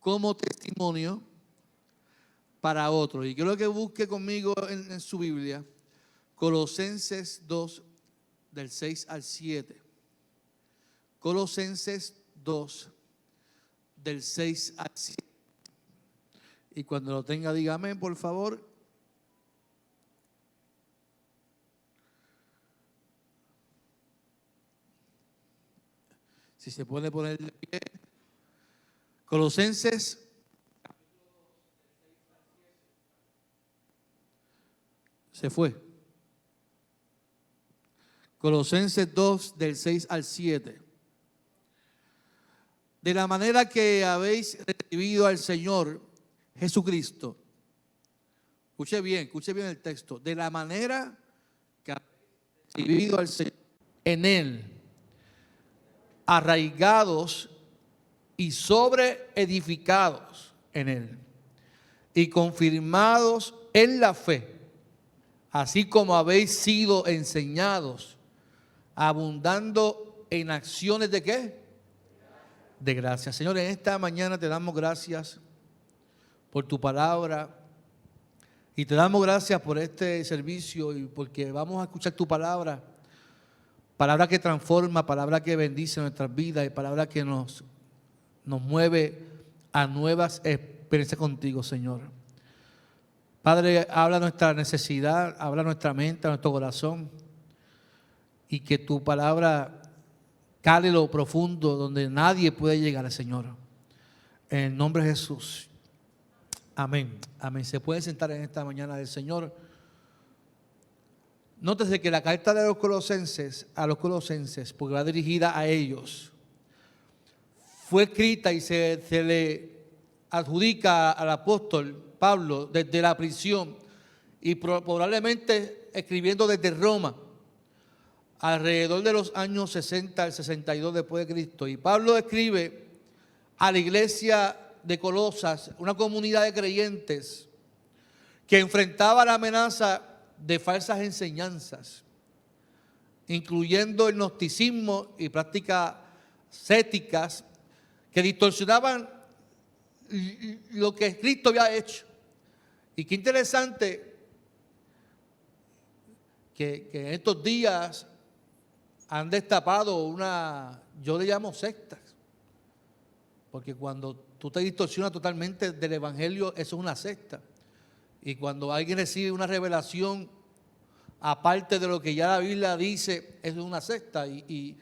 como testimonio para otros. Y quiero que busque conmigo en su Biblia Colosenses 2, del 6 al 7. Colosenses 2, del 6 al 7. Y cuando lo tenga, dígame, por favor. Si se puede poner de pie. Colosenses. Se fue. Colosenses 2, del 6 al 7. De la manera que habéis recibido al Señor Jesucristo. Escuche bien el texto. De la manera que habéis recibido al Señor, en Él, arraigados y sobreedificados en Él, y confirmados en la fe, así como habéis sido enseñados, abundando en acciones ¿de qué? De gracia. Señor, en esta mañana te damos gracias por tu palabra y te damos gracias por este servicio y porque vamos a escuchar tu palabra, palabra que transforma, palabra que bendice nuestras vidas y palabra que nos mueve a nuevas experiencias contigo, Señor. Padre, habla nuestra necesidad, habla nuestra mente, nuestro corazón y que tu palabra cale lo profundo donde nadie puede llegar, Señor. En el nombre de Jesús. Amén. Amén. Se pueden sentar en esta mañana del Señor. Nótese que la carta de los Colosenses, a los Colosenses, porque va dirigida a ellos, fue escrita y se le adjudica al apóstol Pablo desde la prisión y probablemente escribiendo desde Roma, alrededor de los años 60 al 62 después de Cristo. Y Pablo escribe a la iglesia de Colosas, una comunidad de creyentes que enfrentaba la amenaza de falsas enseñanzas, incluyendo el gnosticismo y prácticas céticas que distorsionaban lo que Cristo había hecho. Y qué interesante que en estos días han destapado yo le llamo sectas, porque cuando tú te distorsionas totalmente del evangelio, eso es una secta. Y cuando alguien recibe una revelación aparte de lo que ya la Biblia dice, eso es una secta. Y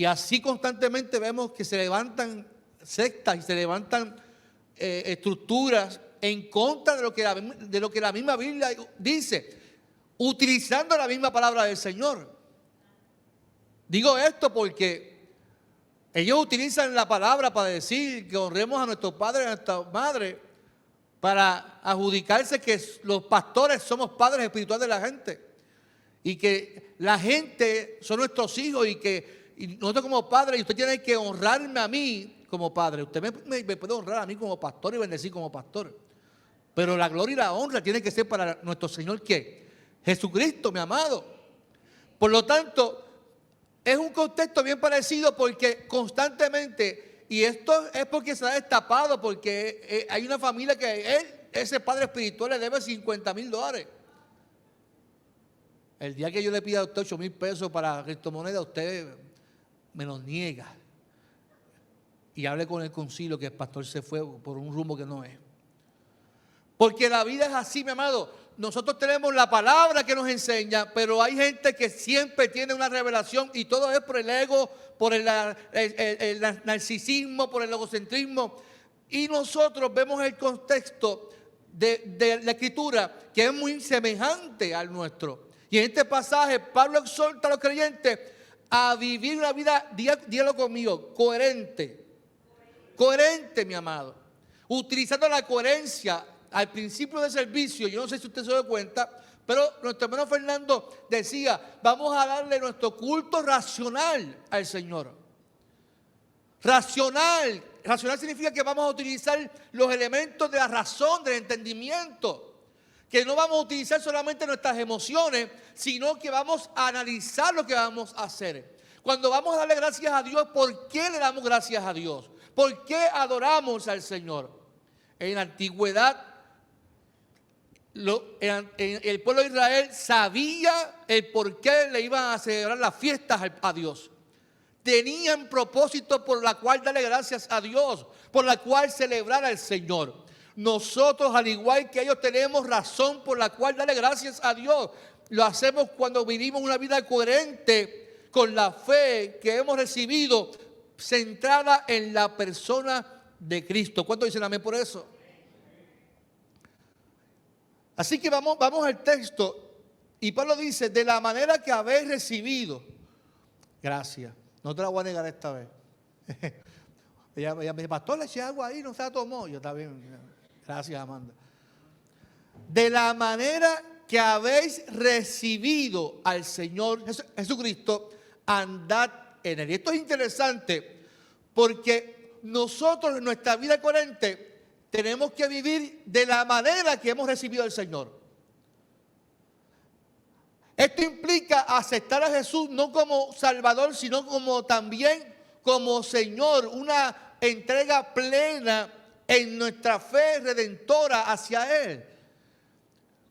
así constantemente vemos que se levantan sectas y se levantan estructuras en contra de lo que la misma Biblia dice, utilizando la misma palabra del Señor. Digo esto porque ellos utilizan la palabra para decir que honremos a nuestros padres y a nuestra madre, para adjudicarse que los pastores somos padres espirituales de la gente y que la gente son nuestros hijos y nosotros como padres, y usted tiene que honrarme a mí como padre. Usted me puede honrar a mí como pastor y bendecir como pastor, pero la gloria y la honra tiene que ser para nuestro Señor, ¿qué? Jesucristo, mi amado. Por lo tanto, es un contexto bien parecido porque constantemente, y esto es porque se ha destapado, porque hay una familia que ese padre espiritual le debe $50,000. El día que yo le pida a usted $8,000 para criptomonedas, usted me los niega. Y hable con el concilio que el pastor se fue por un rumbo que no es. Porque la vida es así, mi amado. Nosotros tenemos la palabra que nos enseña, pero hay gente que siempre tiene una revelación y todo es por el ego, por el narcisismo, por el egocentrismo. Y nosotros vemos el contexto de la Escritura que es muy semejante al nuestro. Y en este pasaje Pablo exhorta a los creyentes a vivir una vida, dígalo conmigo, coherente. Coherente, mi amado. Utilizando la coherencia al principio del servicio. Yo no sé si usted se da cuenta, pero nuestro hermano Fernando decía, vamos a darle nuestro culto racional al Señor. Racional. Racional significa que vamos a utilizar los elementos de la razón, del entendimiento. Que no vamos a utilizar solamente nuestras emociones, sino que vamos a analizar lo que vamos a hacer. Cuando vamos a darle gracias a Dios, ¿por qué le damos gracias a Dios? ¿Por qué adoramos al Señor? En la antigüedad, el pueblo de Israel sabía el por qué le iban a celebrar las fiestas a Dios. Tenían propósito por la cual darle gracias a Dios, por la cual celebrar al Señor. Nosotros, al igual que ellos, tenemos razón por la cual darle gracias a Dios. Lo hacemos cuando vivimos una vida coherente con la fe que hemos recibido, centrada en la persona de Cristo. ¿Cuántos dicen amén por eso? Así que vamos al texto. Y Pablo dice, de la manera que habéis recibido. Gracias. No te la voy a negar esta vez. Ella me dice, pastor, le eché agua ahí, no se la tomó. Yo, está bien. Gracias, Amanda. De la manera que habéis recibido al Señor Jesucristo, andad en él. Y esto es interesante porque nosotros en nuestra vida coherente tenemos que vivir de la manera que hemos recibido al Señor. Esto implica aceptar a Jesús no como Salvador, sino como también como Señor, una entrega plena en nuestra fe redentora hacia Él.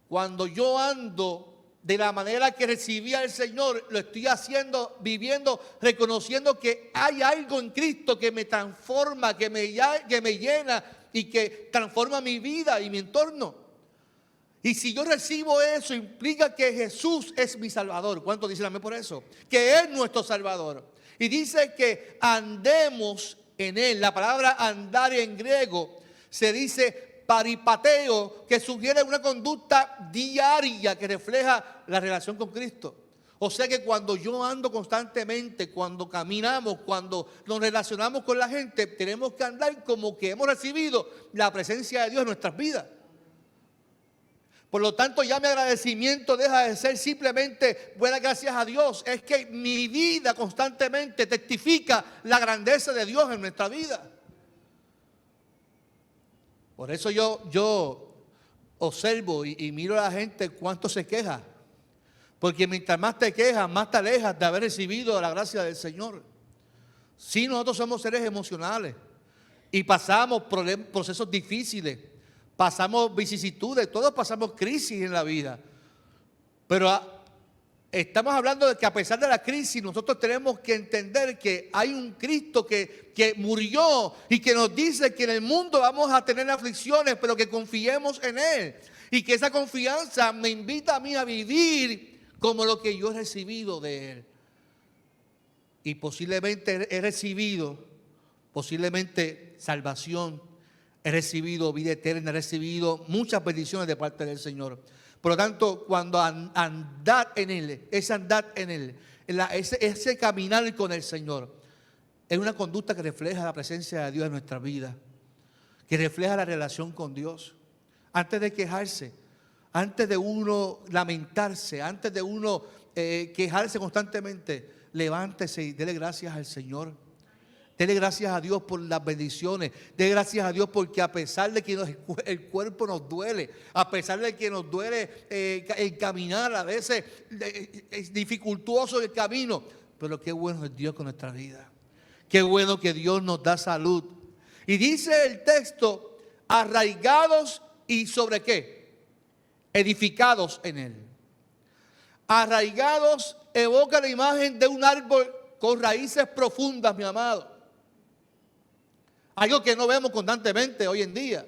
Cuando yo ando de la manera que recibí al Señor, lo estoy haciendo, viviendo, reconociendo que hay algo en Cristo que me transforma, que me llena y que transforma mi vida y mi entorno. Y si yo recibo eso, implica que Jesús es mi Salvador. ¿Cuántos dicen amén por eso? Que es nuestro Salvador. Y dice que andemos en Él. La palabra andar en griego se dice paripateo, que sugiere una conducta diaria que refleja la relación con Cristo. O sea que cuando yo ando constantemente, cuando caminamos, cuando nos relacionamos con la gente, tenemos que andar como que hemos recibido la presencia de Dios en nuestras vidas. Por lo tanto, ya mi agradecimiento deja de ser simplemente buenas gracias a Dios. Es que mi vida constantemente testifica la grandeza de Dios en nuestra vida. Por eso yo observo y miro a la gente cuánto se queja. Porque mientras más te quejas, más te alejas de haber recibido la gracia del Señor. Sí, nosotros somos seres emocionales y pasamos procesos difíciles, pasamos vicisitudes, todos pasamos crisis en la vida. Pero estamos hablando de que a pesar de la crisis, nosotros tenemos que entender que hay un Cristo que murió y que nos dice que en el mundo vamos a tener aflicciones, pero que confiemos en Él. Y que esa confianza me invita a mí a vivir como lo que yo he recibido de Él. Y posiblemente he recibido, salvación, he recibido vida eterna, he recibido muchas bendiciones de parte del Señor. Por lo tanto, cuando andar en Él, ese andar en Él, ese caminar con el Señor, es una conducta que refleja la presencia de Dios en nuestra vida, que refleja la relación con Dios. Antes de quejarse, antes de uno lamentarse, antes de uno quejarse constantemente, levántese y dele gracias al Señor. Dele gracias a Dios por las bendiciones. Dele gracias a Dios porque a pesar de que el cuerpo nos duele, a pesar de que nos duele el caminar, a veces es dificultuoso el camino, pero qué bueno es Dios con nuestra vida. Qué bueno que Dios nos da salud. Y dice el texto, arraigados y ¿sobre qué? Edificados en Él. Arraigados evoca la imagen de un árbol con raíces profundas, mi amado. Algo que no vemos constantemente hoy en día.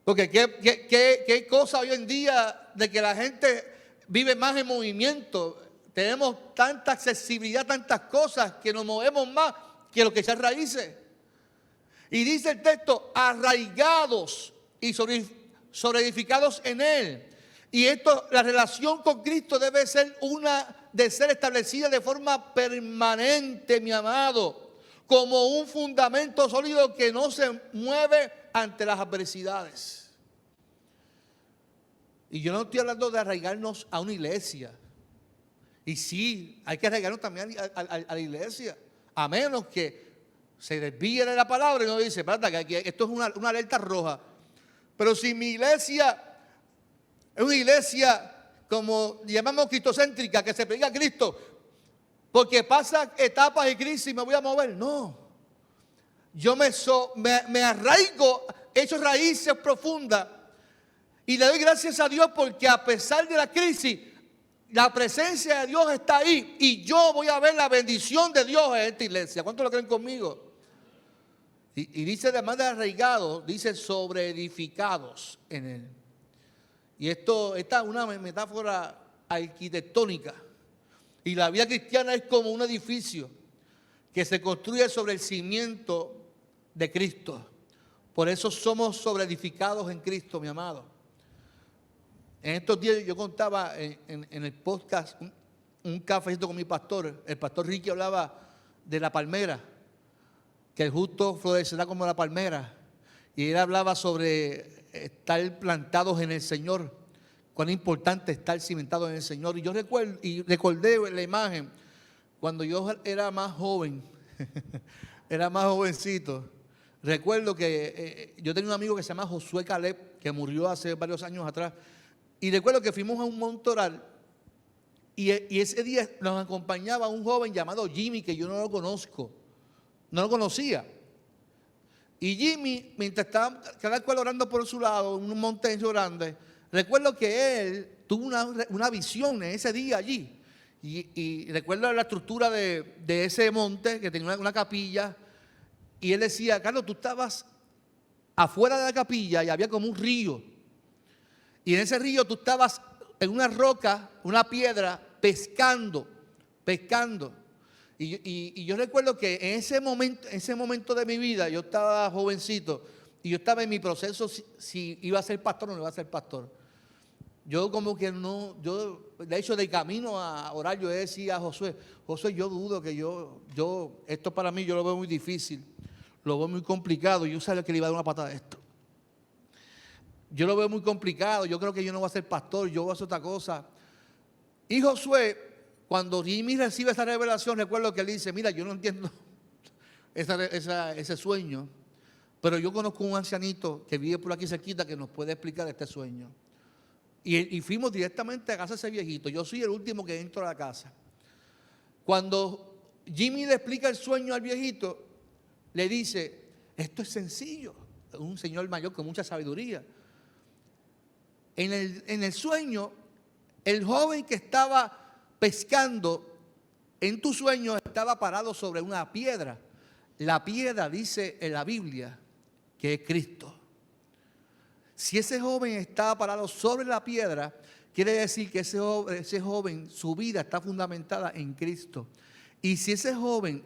Porque qué cosa hoy en día de que la gente vive más en movimiento. Tenemos tanta accesibilidad, tantas cosas que nos movemos más que lo que echar raíces. Y dice el texto, arraigados y sobre edificados en Él. Y esto, la relación con Cristo debe ser ser establecida de forma permanente, mi amado, como un fundamento sólido que no se mueve ante las adversidades. Y yo no estoy hablando de arraigarnos a una iglesia. Y sí, hay que arraigarnos también a la iglesia, a menos que se desvíe de la palabra y no dice, espérate, que esto es una alerta roja. Pero si mi iglesia es una iglesia como llamamos cristocéntrica, que se predica a Cristo, porque pasa etapas y crisis y me voy a mover, no. yo me arraigo, he hecho raíces profundas. Y le doy gracias a Dios porque a pesar de la crisis, la presencia de Dios está ahí. Y yo voy a ver la bendición de Dios en esta iglesia. ¿Cuántos lo creen conmigo? Y dice, además de arraigados, dice sobreedificados en él. Y esta es una metáfora arquitectónica. Y la vida cristiana es como un edificio que se construye sobre el cimiento de Cristo. Por eso somos sobreedificados en Cristo, mi amado. En estos días yo contaba en el podcast un cafecito con mi pastor. El pastor Ricky hablaba de la palmera, que el justo florecerá como la palmera. Y él hablaba sobre estar plantados en el Señor. Cuán importante estar cimentado en el Señor. Y yo recordé la imagen cuando yo era más joven, era más jovencito. Recuerdo que yo tenía un amigo que se llama Josué Caleb, que murió hace varios años atrás. Y recuerdo que fuimos a un monte oral y ese día nos acompañaba un joven llamado Jimmy, que yo no lo conozco, no lo conocía. Y Jimmy, mientras estaba cada cual orando por su lado, en un monte grande, recuerdo que él tuvo una visión en ese día allí. Y recuerdo la estructura de ese monte, que tenía una capilla. Y él decía, Carlos, tú estabas afuera de la capilla y había como un río. Y en ese río tú estabas en una roca, una piedra, pescando. Y yo recuerdo que en ese momento de mi vida, yo estaba jovencito y yo estaba en mi proceso si iba a ser pastor o no iba a ser pastor. Yo como que no, de hecho de camino a orar, yo decía a Josué, yo dudo que esto para mí yo lo veo muy difícil, lo veo muy complicado, yo sabía que le iba a dar una patada a esto. Yo lo veo muy complicado, yo creo que yo no voy a ser pastor, yo voy a hacer otra cosa. Y Josué, cuando Jimmy recibe esa revelación, recuerdo que él dice, mira, yo no entiendo ese sueño, pero yo conozco un ancianito que vive por aquí cerquita que nos puede explicar este sueño. Y fuimos directamente a casa de ese viejito. Yo soy el último que entro a la casa. Cuando Jimmy le explica el sueño al viejito, le dice, esto es sencillo. Es un señor mayor con mucha sabiduría. En el sueño, el joven que estaba pescando, en tu sueño estaba parado sobre una piedra. La piedra dice en la Biblia que es Cristo. Si ese joven estaba parado sobre la piedra, quiere decir que ese joven, su vida está fundamentada en Cristo. Y si ese joven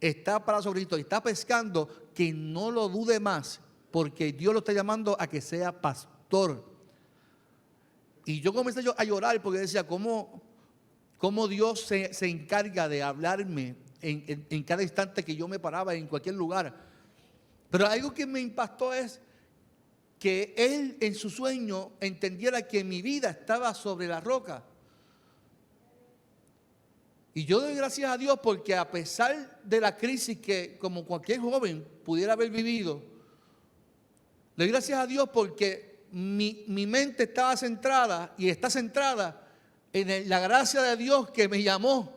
está parado sobre Cristo y está pescando, que no lo dude más, porque Dios lo está llamando a que sea pastor. Y yo comencé a llorar porque decía, ¿cómo Dios se encarga de hablarme en cada instante que yo me paraba en cualquier lugar? Pero algo que me impactó es que él en su sueño entendiera que mi vida estaba sobre la roca. Y yo doy gracias a Dios porque a pesar de la crisis que como cualquier joven pudiera haber vivido, le doy gracias a Dios porque mi mente estaba centrada y está centrada en la gracia de Dios que me llamó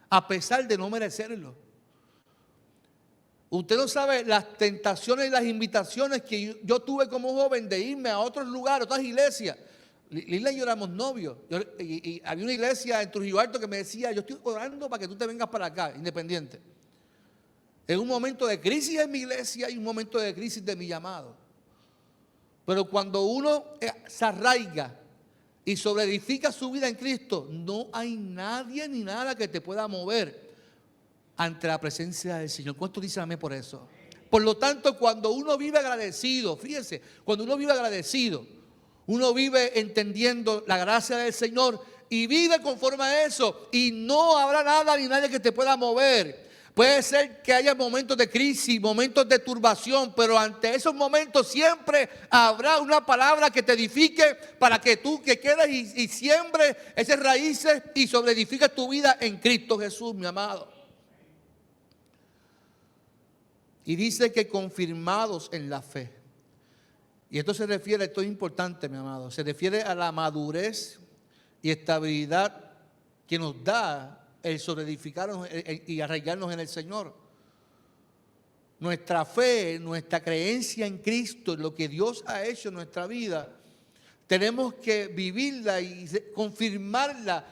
a pesar de no merecerlo. Usted no sabe las tentaciones y las invitaciones que yo tuve como joven de irme a otros lugares, a otras iglesias. Lila y yo éramos novios. Y había una iglesia en Trujillo Alto que me decía, yo estoy orando para que tú te vengas para acá, independiente. En un momento de crisis en mi iglesia y un momento de crisis de mi llamado. Pero cuando uno se arraiga y sobreedifica su vida en Cristo, no hay nadie ni nada que te pueda mover ante la presencia del Señor. ¿Cuánto dicen amén por eso? Por lo tanto, cuando uno vive agradecido, fíjense, cuando uno vive agradecido, uno vive entendiendo la gracia del Señor y vive conforme a eso y no habrá nada ni nadie que te pueda mover. Puede ser que haya momentos de crisis, momentos de turbación, pero ante esos momentos siempre habrá una palabra que te edifique para que tú que quedes y siembres esas raíces y sobreedifiques tu vida en Cristo Jesús, mi amado. Y dice que confirmados en la fe. Y esto se refiere, esto es importante, mi amado, se refiere a la madurez y estabilidad que nos da el sobreedificarnos y arraigarnos en el Señor. nuestra fe, nuestra creencia en Cristo, en lo que Dios ha hecho en nuestra vida, tenemos que vivirla y confirmarla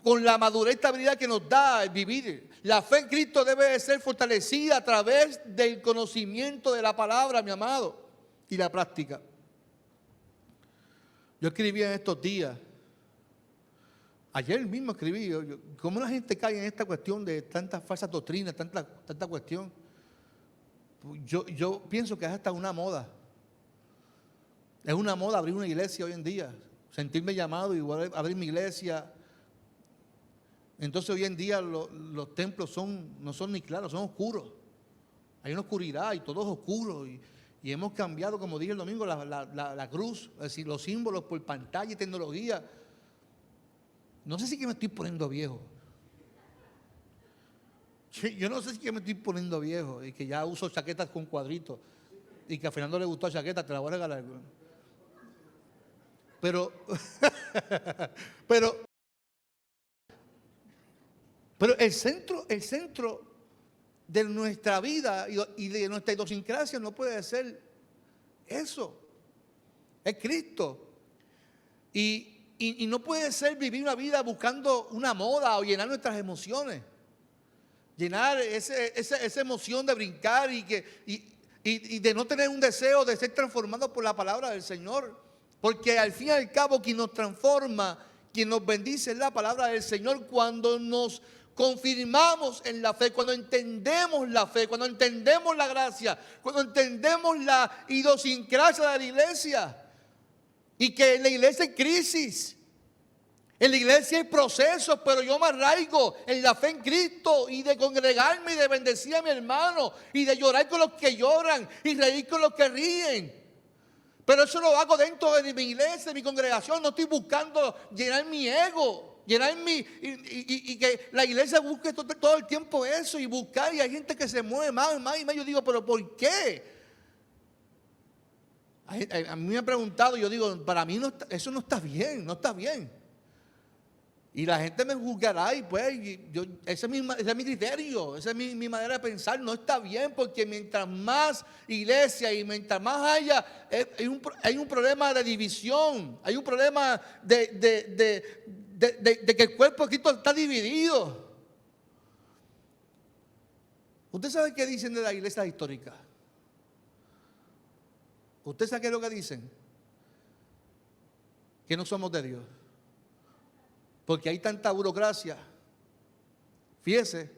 con la madurez y estabilidad que nos da el vivir. La fe en Cristo debe de ser fortalecida a través del conocimiento de la palabra, mi amado, y la práctica. Yo escribí en estos días, ayer mismo escribí, ¿cómo la gente cae en esta cuestión de tantas falsas doctrinas, tanta cuestión? Yo pienso que es hasta una moda. Es una moda abrir una iglesia hoy en día, sentirme llamado y abrir mi iglesia. Entonces hoy en día los templos no son ni claros, son oscuros. Hay una oscuridad y todo es oscuro. Y hemos cambiado, como dije el domingo, la cruz, es decir, los símbolos por pantalla y tecnología. No sé si que me estoy poniendo viejo. Yo no sé si que me estoy poniendo viejo y que ya uso chaquetas con cuadritos y que a Fernando le gustó la chaqueta, te la voy a regalar. Pero el centro de nuestra vida y de nuestra idiosincrasia no puede ser eso. Es Cristo. Y no puede ser vivir una vida buscando una moda o llenar nuestras emociones. Llenar esa emoción de brincar y de no tener un deseo de ser transformado por la palabra del Señor. Porque al fin y al cabo quien nos transforma, quien nos bendice es la palabra del Señor cuando nos confirmamos en la fe, cuando entendemos la fe, cuando entendemos la gracia, cuando entendemos la idiosincrasia de la iglesia. Y que en la iglesia hay crisis, en la iglesia hay procesos, pero yo me arraigo en la fe en Cristo y de congregarme y de bendecir a mi hermano y de llorar con los que lloran y reír con los que ríen. Pero eso lo hago dentro de mi iglesia, de mi congregación. No estoy buscando llenar mi ego, y que la iglesia busque todo el tiempo eso y buscar. Y hay gente que se mueve más y más. Yo digo, ¿pero por qué? A mí me han preguntado, yo digo, para mí eso no está bien, no está bien. Y la gente me juzgará y pues ese es mi criterio, esa es mi manera de pensar. No está bien porque mientras más iglesia y mientras más haya, hay un problema de división, hay un problema de que el cuerpo de Cristo está dividido. ¿Usted sabe qué dicen de la iglesia histórica? ¿Usted sabe qué es lo que dicen? Que no somos de Dios. Porque hay tanta burocracia. Fíjese,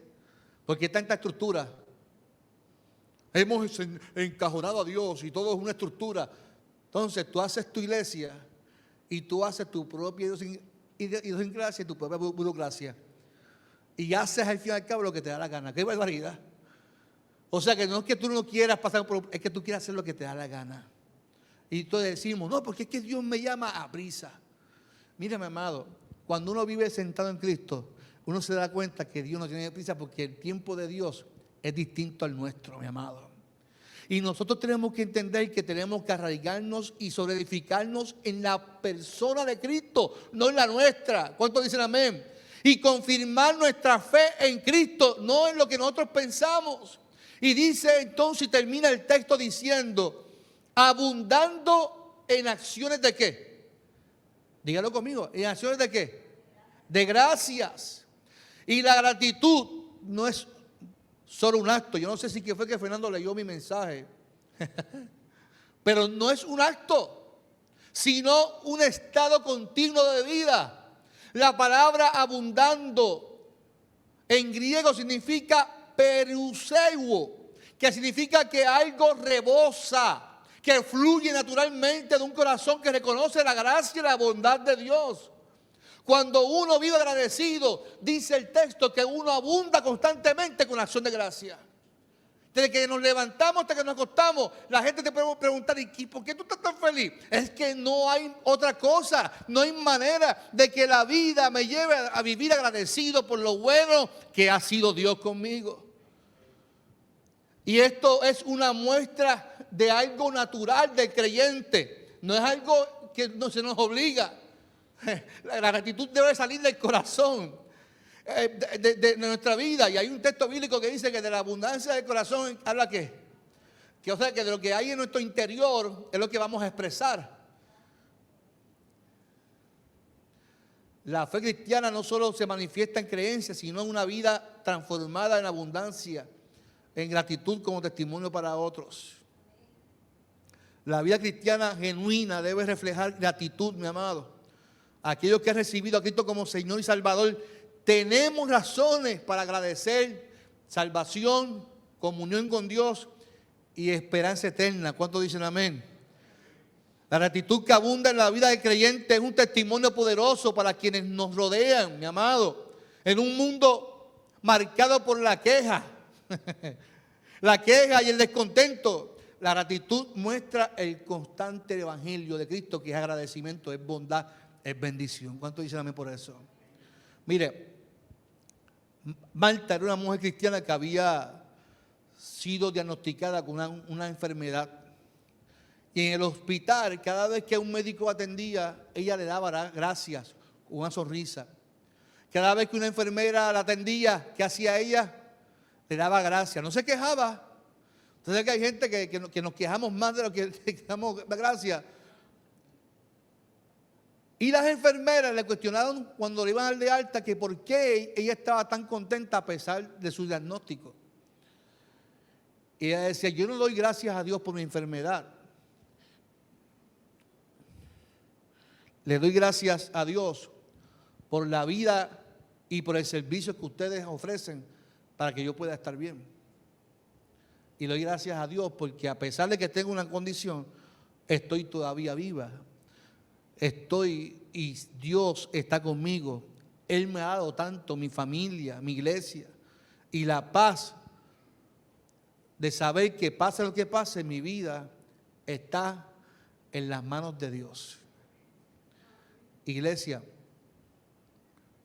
porque hay tanta estructura. Hemos encajonado a Dios y todo es una estructura. Entonces tú haces tu iglesia y tú haces tu propia idiosincrasia y tu propia burocracia. Y haces al fin y al cabo lo que te da la gana. ¡Qué barbaridad! O sea que no es que tú no quieras pasar por, es que tú quieras hacer lo que te da la gana. Y entonces decimos, no, porque es que Dios me llama a prisa. Mira, mi amado, cuando uno vive sentado en Cristo, uno se da cuenta que Dios no tiene prisa porque el tiempo de Dios es distinto al nuestro, mi amado. Y nosotros tenemos que entender que tenemos que arraigarnos y solidificarnos en la persona de Cristo, no en la nuestra. ¿Cuántos dicen amén? Y confirmar nuestra fe en Cristo, no en lo que nosotros pensamos. Y dice entonces, y termina el texto diciendo, abundando en acciones de ¿qué? Dígalo conmigo, ¿en acciones de qué? De gracias. Y la gratitud no es solo un acto. Yo no sé si fue que Fernando leyó mi mensaje. Pero no es un acto, sino un estado continuo de vida. La palabra abundando en griego significa peruseuo, que significa que algo rebosa, que fluye naturalmente de un corazón que reconoce la gracia y la bondad de Dios. Cuando uno vive agradecido, dice el texto que uno abunda constantemente con acción de gracia. Desde que nos levantamos hasta que nos acostamos, la gente te puede preguntar, ¿y por qué tú estás tan feliz? Es que no hay otra cosa, no hay manera de que la vida me lleve a vivir agradecido por lo bueno que ha sido Dios conmigo. Y esto es una muestra de algo natural del creyente, no es algo que no se nos obliga. La gratitud debe salir del corazón. de nuestra vida. Y hay un texto bíblico que dice que de la abundancia del corazón habla ¿qué? Que, o sea, que de lo que hay en nuestro interior es lo que vamos a expresar. La fe cristiana no solo se manifiesta en creencia, sino en una vida transformada en abundancia, en gratitud como testimonio para otros. La vida cristiana genuina debe reflejar gratitud, mi amado. Aquellos que han recibido a Cristo como Señor y Salvador, tenemos razones para agradecer salvación, comunión con Dios y esperanza eterna. ¿Cuántos dicen amén? La gratitud que abunda en la vida del creyente es un testimonio poderoso para quienes nos rodean, mi amado. En un mundo marcado por la queja, la queja y el descontento, la gratitud muestra el constante evangelio de Cristo, que es agradecimiento, es bondad, es bendición. ¿Cuánto dicen amén por eso? Mire, Marta era una mujer cristiana que había sido diagnosticada con una enfermedad. Y en el hospital, cada vez que un médico atendía, ella le daba gracias, una sonrisa. Cada vez que una enfermera la atendía, ¿qué hacía ella? Le daba gracias, no se quejaba. Entonces que hay gente que nos quejamos más de lo que le damos gracias. Y las enfermeras le cuestionaron cuando le iban a dar de alta que por qué ella estaba tan contenta a pesar de su diagnóstico. Y ella decía, yo no doy gracias a Dios por mi enfermedad. Le doy gracias a Dios por la vida y por el servicio que ustedes ofrecen para que yo pueda estar bien. Y le doy gracias a Dios porque a pesar de que tengo una condición, estoy todavía viva. Y Dios está conmigo. Él me ha dado tanto, mi familia, mi iglesia, y la paz de saber que pase lo que pase, mi vida está en las manos de Dios. Iglesia,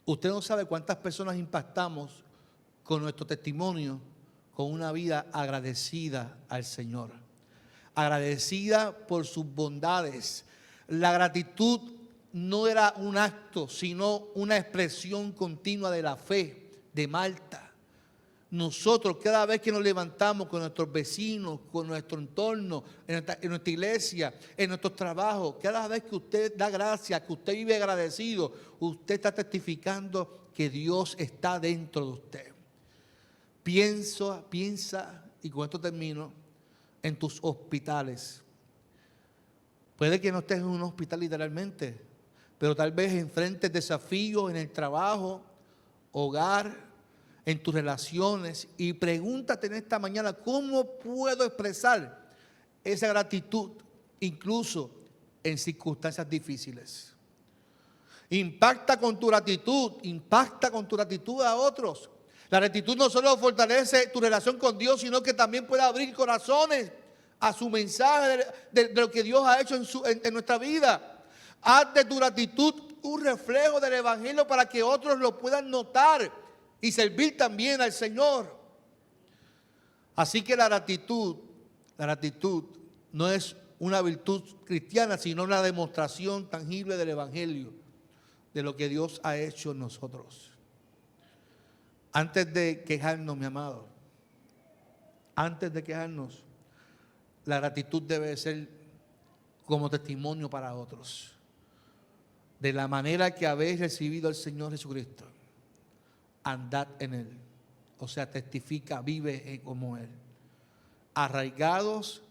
usted no sabe cuántas personas impactamos con nuestro testimonio, con una vida agradecida al Señor, agradecida por sus bondades. La gratitud no era un acto, sino una expresión continua de la fe de Marta. Nosotros cada vez que nos levantamos con nuestros vecinos, con nuestro entorno, en nuestra iglesia, en nuestros trabajos, cada vez que usted da gracias, que usted vive agradecido, usted está testificando que Dios está dentro de usted. Piensa, y con esto termino, en tus hospitales. Puede que no estés en un hospital literalmente, pero tal vez enfrentes desafíos en el trabajo, hogar, en tus relaciones, y pregúntate en esta mañana, ¿cómo puedo expresar esa gratitud incluso en circunstancias difíciles? Impacta con tu gratitud a otros. La gratitud no solo fortalece tu relación con Dios, sino que también puede abrir corazones a su mensaje de lo que Dios ha hecho en nuestra vida. Haz de tu gratitud un reflejo del evangelio para que otros lo puedan notar y servir también al Señor. Así que la gratitud no es una virtud cristiana, sino una demostración tangible del evangelio, de lo que Dios ha hecho en nosotros. Antes de quejarnos, mi amado, antes de quejarnos, la gratitud debe ser como testimonio para otros, de la manera que habéis recibido al Señor Jesucristo. Andad en Él, o sea, testifica, vive como Él, arraigados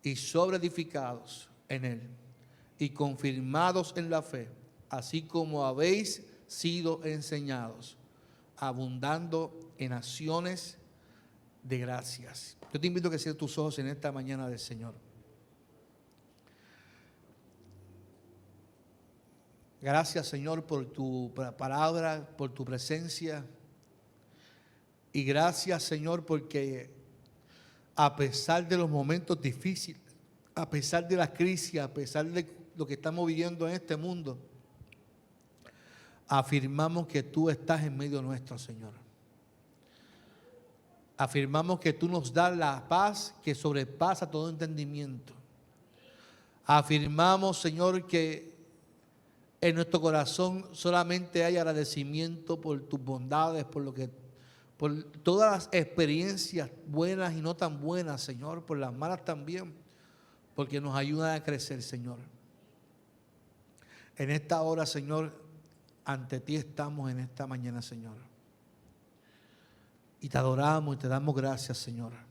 y sobreedificados en Él, y confirmados en la fe, así como habéis sido enseñados, abundando en acciones de gracias. Yo te invito a que cierres tus ojos en esta mañana del Señor. Gracias, Señor, por tu palabra, por tu presencia. Y gracias, Señor, porque a pesar de los momentos difíciles, a pesar de la crisis, a pesar de lo que estamos viviendo en este mundo, afirmamos que tú estás en medio nuestro, Señor. Afirmamos que tú nos das la paz que sobrepasa todo entendimiento. Afirmamos, Señor, que en nuestro corazón solamente hay agradecimiento por tus bondades, por todas las experiencias buenas y no tan buenas, Señor, por las malas también, porque nos ayudan a crecer, Señor. En esta hora, Señor, ante ti estamos en esta mañana, Señor. Y te adoramos y te damos gracias, Señor.